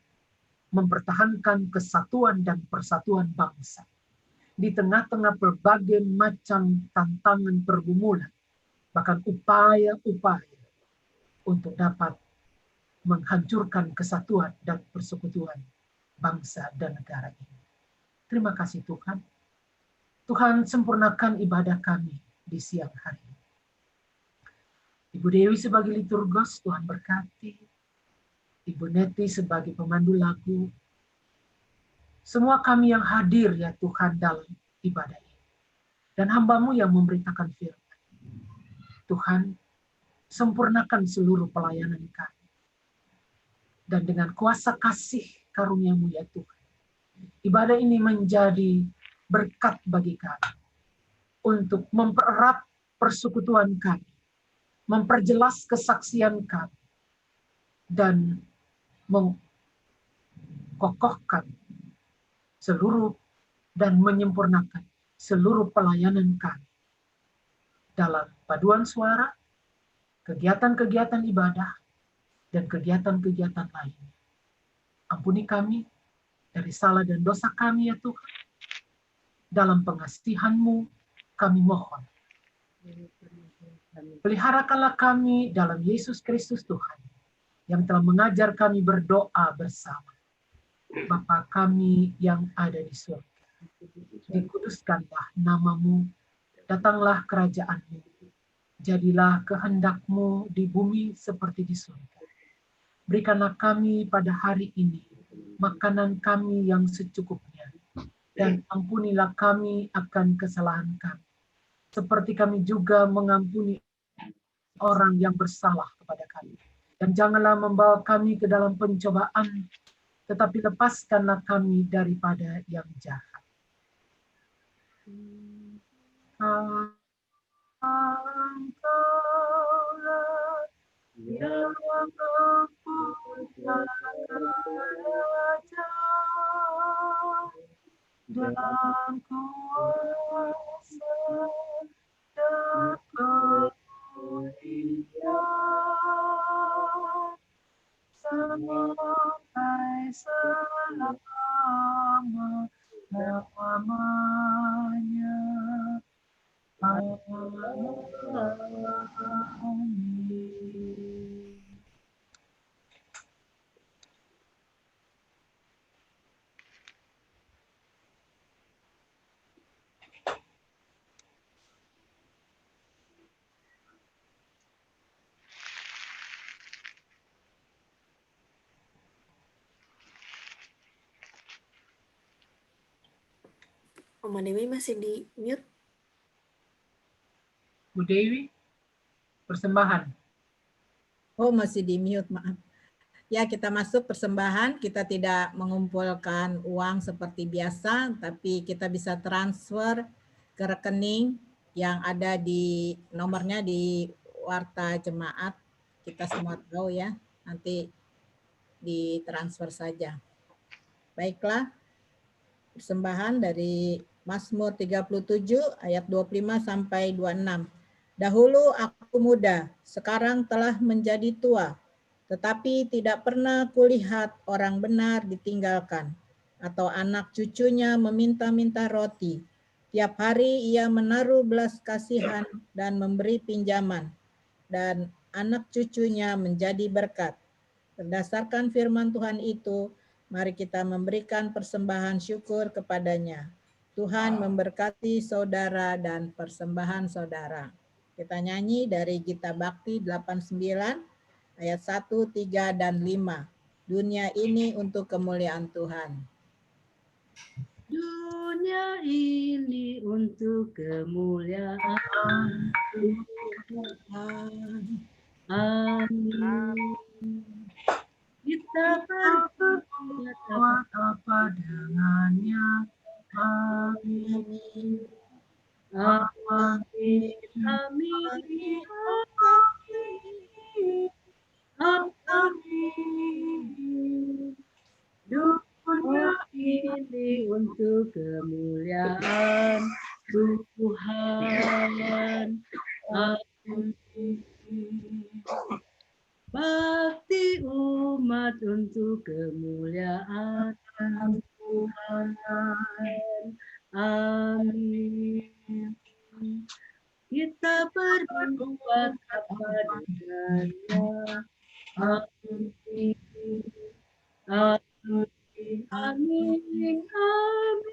mempertahankan kesatuan dan persatuan bangsa. Di tengah-tengah berbagai macam tantangan pergumulan, bahkan upaya-upaya untuk dapat menghancurkan kesatuan dan persekutuan bangsa dan negara ini. Terima kasih Tuhan. Tuhan sempurnakan ibadah kami di siang hari ini. Ibu Dewi sebagai liturgos, Tuhan berkati. Ibu Neti sebagai pemandu lagu. Semua kami yang hadir ya Tuhan dalam ibadah ini. Dan hamba-Mu yang memberitakan firman. Tuhan, sempurnakan seluruh pelayanan kami. Dan dengan kuasa kasih karunia-Mu ya Tuhan. Ibadah ini menjadi berkat bagi kami. Untuk mempererat persekutuan kami. Memperjelas kesaksian kami. Dan mengkokohkan seluruh dan menyempurnakan seluruh pelayanan kami. Dalam paduan suara, kegiatan-kegiatan ibadah, dan kegiatan-kegiatan lainnya. Ampuni kami dari salah dan dosa kami ya Tuhan. Dalam pengasihan-Mu kami mohon. Peliharakanlah kami dalam Yesus Kristus Tuhan, yang telah mengajar kami berdoa bersama. Bapa kami yang ada di surga, dikuduskanlah nama-Mu, datanglah kerajaan-Mu, jadilah kehendak-Mu di bumi seperti di surga. Berikanlah kami pada hari ini makanan kami yang secukupnya, dan ampunilah kami akan kesalahan kami, seperti kami juga mengampuni orang yang bersalah kepada kami. Dan janganlah membawa kami ke dalam pencobaan, tetapi lepaskanlah kami daripada yang jahat. Engkaulah yang mempunyai kerajaan dan kuasa dan kemuliaan sampai selama-lamanya. Amin. Oma Dewi masih di mute. Bu Dewi, persembahan. Oh, masih di mute, maaf. Ya, kita masuk persembahan. Kita tidak mengumpulkan uang seperti biasa, tapi kita bisa transfer ke rekening yang ada di nomornya di Warta Jemaat. Kita semua tahu ya, nanti ditransfer saja. Baiklah, persembahan dari Mazmur 37 ayat 25 sampai 26. Dahulu aku muda, sekarang telah menjadi tua, tetapi tidak pernah kulihat orang benar ditinggalkan, atau anak cucunya meminta-minta roti. Tiap hari ia menaruh belas kasihan dan memberi pinjaman, dan anak cucunya menjadi berkat. Berdasarkan firman Tuhan itu, mari kita memberikan persembahan syukur kepadanya. Tuhan memberkati saudara dan persembahan saudara. Kita nyanyi dari Gita Bakti 89 ayat 1, 3, dan 5. Dunia ini untuk kemuliaan Tuhan. Dunia ini untuk kemuliaan Tuhan. Amin. Kita berbuat apa dengannya? Amin. Amin. Amin. Amin. Dunia ini untuk kemuliaan Tuhan. Amin. Bakti umat untuk kemuliaan Tuhan. Amin. Kita berbuat kepadanya. Amin. Amin. Amin. Amin.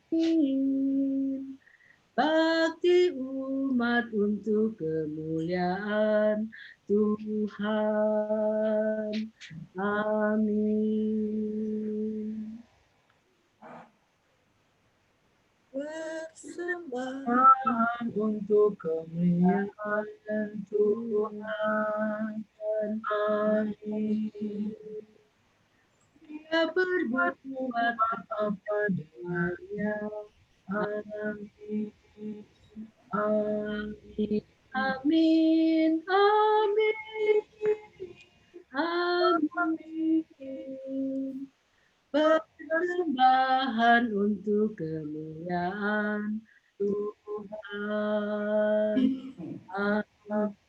Amin. Bakti umat untuk kemuliaan Tuhan. Amin. Persembahan untuk kemuliaan Tuhan. Amin. Dia berbuat Apa dengannya. Amin. Amin. Amin. Amin. Amin. Persembahan untuk kemuliaan Tuhan. Amin.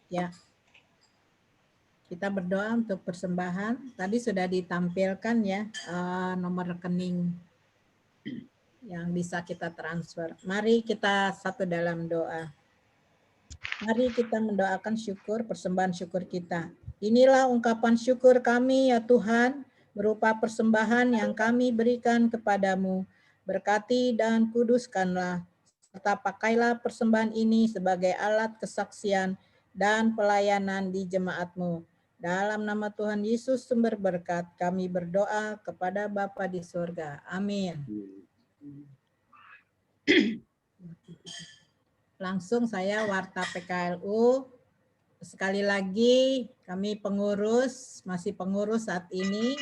Ya. Kita berdoa untuk persembahan. Tadi sudah ditampilkan ya nomor rekening yang bisa kita transfer. Mari kita satu dalam doa. Mari kita mendoakan syukur, persembahan syukur kita. Inilah ungkapan syukur kami ya Tuhan, berupa persembahan yang kami berikan kepadamu. Berkati dan kuduskanlah, serta pakailah persembahan ini sebagai alat kesaksian dan pelayanan di jemaatmu. Dalam nama Tuhan Yesus sumber berkat, kami berdoa kepada Bapa di surga. Amin. Langsung saya warta PKLU. Sekali lagi kami pengurus, masih pengurus saat ini,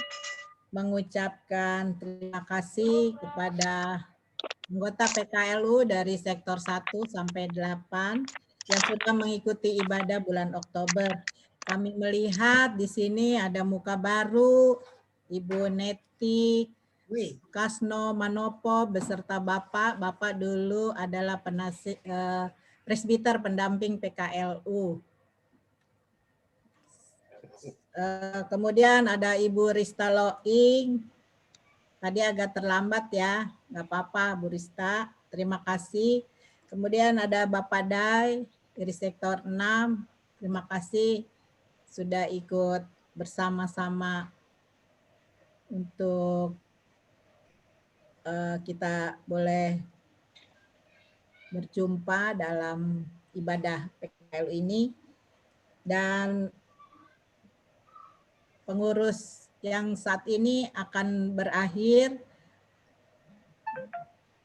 mengucapkan terima kasih kepada anggota PKLU dari sektor 1 sampai 8 yang sudah mengikuti ibadah bulan Oktober. Kami melihat di sini ada muka baru, Ibu Neti Kasno Manopo beserta Bapak. Bapak dulu adalah presbiter pendamping PKLU. Kemudian ada Ibu Rista Loing. Tadi agak terlambat ya, nggak apa-apa Bu Rista. Terima kasih. Kemudian ada Bapak Dai dari sektor 6. Terima kasih sudah ikut bersama-sama untuk kita boleh berjumpa dalam ibadah PKLU ini. Dan pengurus yang saat ini akan berakhir,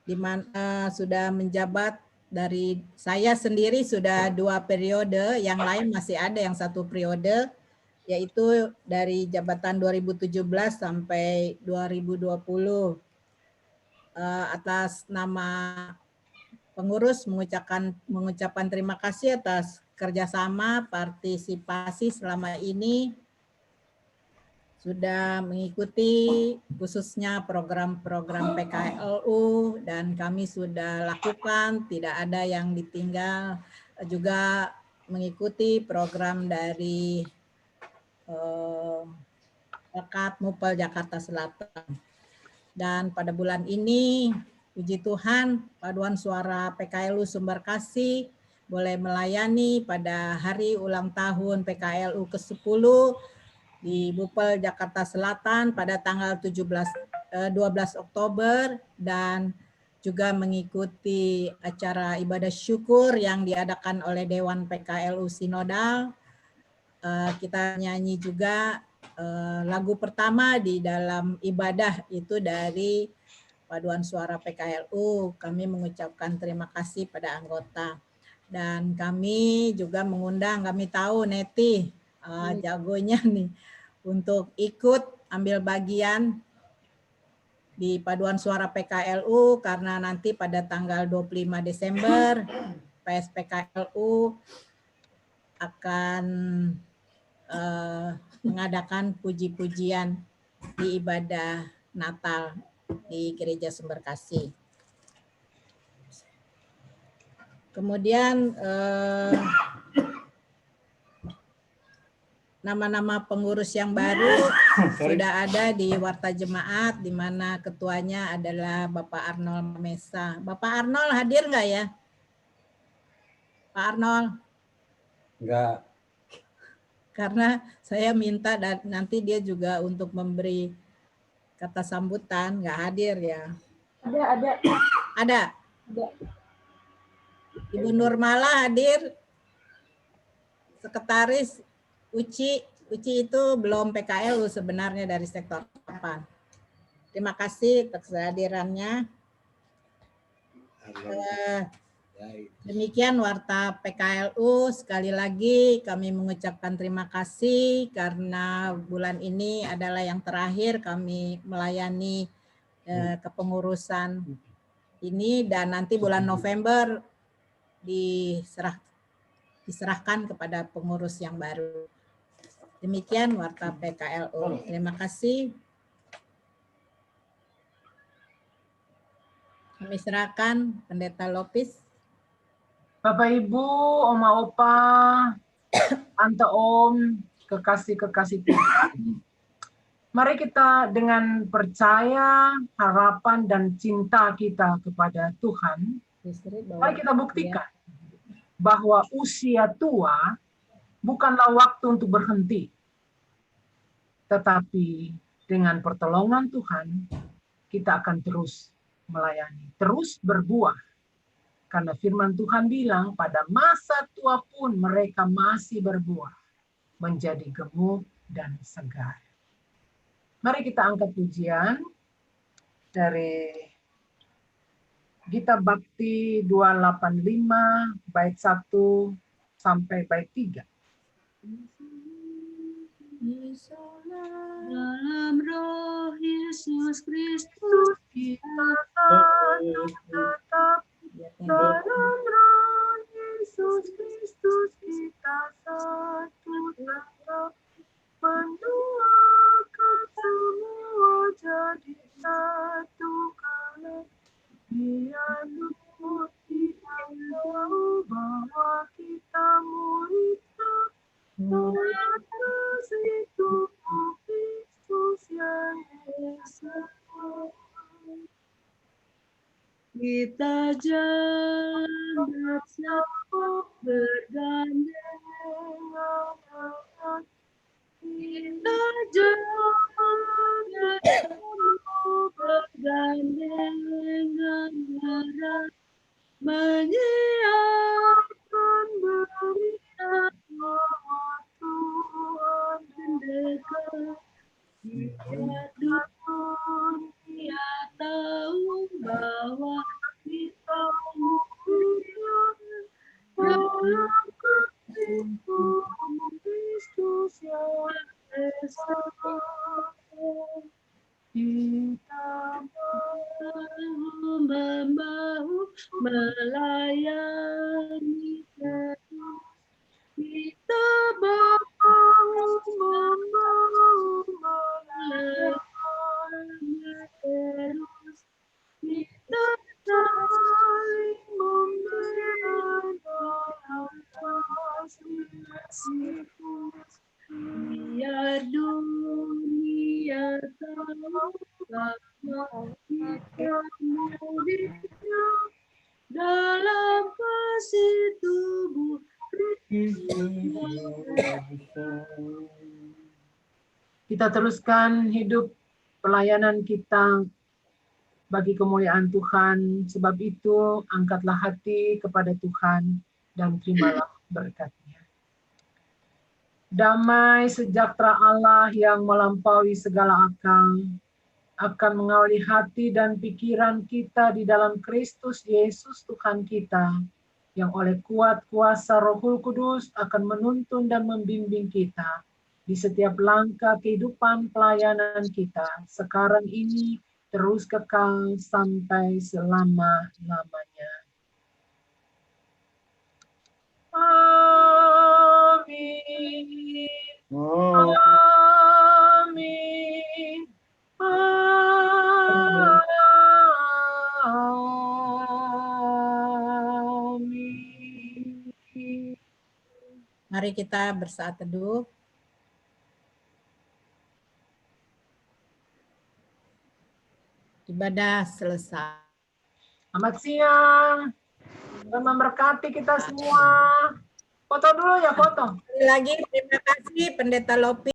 di mana sudah menjabat dari saya sendiri sudah 2 periode, yang lain masih ada yang 1 periode, yaitu dari jabatan 2017 sampai 2020. Atas nama pengurus mengucapkan terima kasih atas kerjasama, partisipasi selama ini, sudah mengikuti khususnya program-program PKLU, dan kami sudah lakukan, tidak ada yang ditinggal, juga mengikuti program dari Bakat Mupel Jakarta Selatan. Dan pada bulan ini, puji Tuhan, Paduan Suara PKLU Sumber Kasih boleh melayani pada hari ulang tahun PKLU ke-10 di Mupel Jakarta Selatan pada tanggal 12 Oktober, dan juga mengikuti acara ibadah syukur yang diadakan oleh Dewan PKLU Sinodal. Kita nyanyi juga lagu pertama di dalam ibadah itu dari Paduan Suara PKLU. Kami mengucapkan terima kasih pada anggota. Dan kami juga mengundang, kami tahu Neti jagonya nih untuk ikut ambil bagian di Paduan Suara PKLU, karena nanti pada tanggal 25 Desember PSPKLU akan mengadakan puji-pujian di ibadah Natal di Gereja Sumberkasih. Kemudian nama-nama pengurus yang baru sudah ada di Warta Jemaat, di mana ketuanya adalah Bapak Arnold Mesa. Bapak Arnold hadir nggak ya? Pak Arnold? Enggak. Karena saya minta dan nanti dia juga untuk memberi kata sambutan, nggak hadir ya. Ada. Ibu Nurmala hadir, sekretaris Uci itu belum PKLU sebenarnya dari sektor 8. Terima kasih atas kehadirannya. Demikian Warta PKLU. Sekali lagi kami mengucapkan terima kasih karena bulan ini adalah yang terakhir kami melayani kepengurusan ini, dan nanti bulan November diserahkan kepada pengurus yang baru. Demikian Warta PKLU. Terima kasih. Kami serahkan Pendeta Lopis. Bapak Ibu, Oma Opa, Tante Om, kekasih-kekasih Tuhan. Mari kita dengan percaya, harapan, dan cinta kita kepada Tuhan, mari kita buktikan bahwa usia tua bukanlah waktu untuk berhenti. Tetapi dengan pertolongan Tuhan, kita akan terus melayani, terus berbuah. Karena firman Tuhan bilang pada masa tua pun mereka masih berbuah, menjadi gemuk dan segar. Mari kita angkat pujian dari Gita Bakti 285 bait 1 sampai bait 3. Dalam roh Yesus Kristus Kita tetap dalam roh Yesus Kristus, kita satu tetap mendoakan semua jadi satu, karena Dia dulu tidak tahu bahwa kita muridnya, atas itu Kristus yang Esa. kita jalan bersama bergandengan, kita jalan bersama bergandengan erat, menyiarkan berita bahwa Tuhan mendekat. Biar dunia tahu bahwa kita mulia dalam ketipu Kristus yang Esa. Kita bahu-membahu melayani terus. Kita bahu-membahu melayani terus. Kita saling membela dalam kasih Kristus. Biar dunia tahu bahwa kita muridnya dalam kasih tubuh Kita teruskan hidup pelayanan kita bagi kemuliaan Tuhan. Sebab itu, angkatlah hati kepada Tuhan dan terimalah berkat-Nya. Damai sejahtera Allah yang melampaui segala akal akan mengawali hati dan pikiran kita di dalam Kristus Yesus Tuhan kita, yang oleh kuat kuasa Roh Kudus akan menuntun dan membimbing kita di setiap langkah kehidupan pelayanan kita sekarang ini terus kekal sampai selama-lamanya. Amin. Oh, Amin. Amin. Mari kita bersaat teduh. Ibadah selesai. Selamat siang. Tuhan memberkati kita semua. Foto dulu ya, foto. Sekali lagi terima kasih Pendeta Lopi.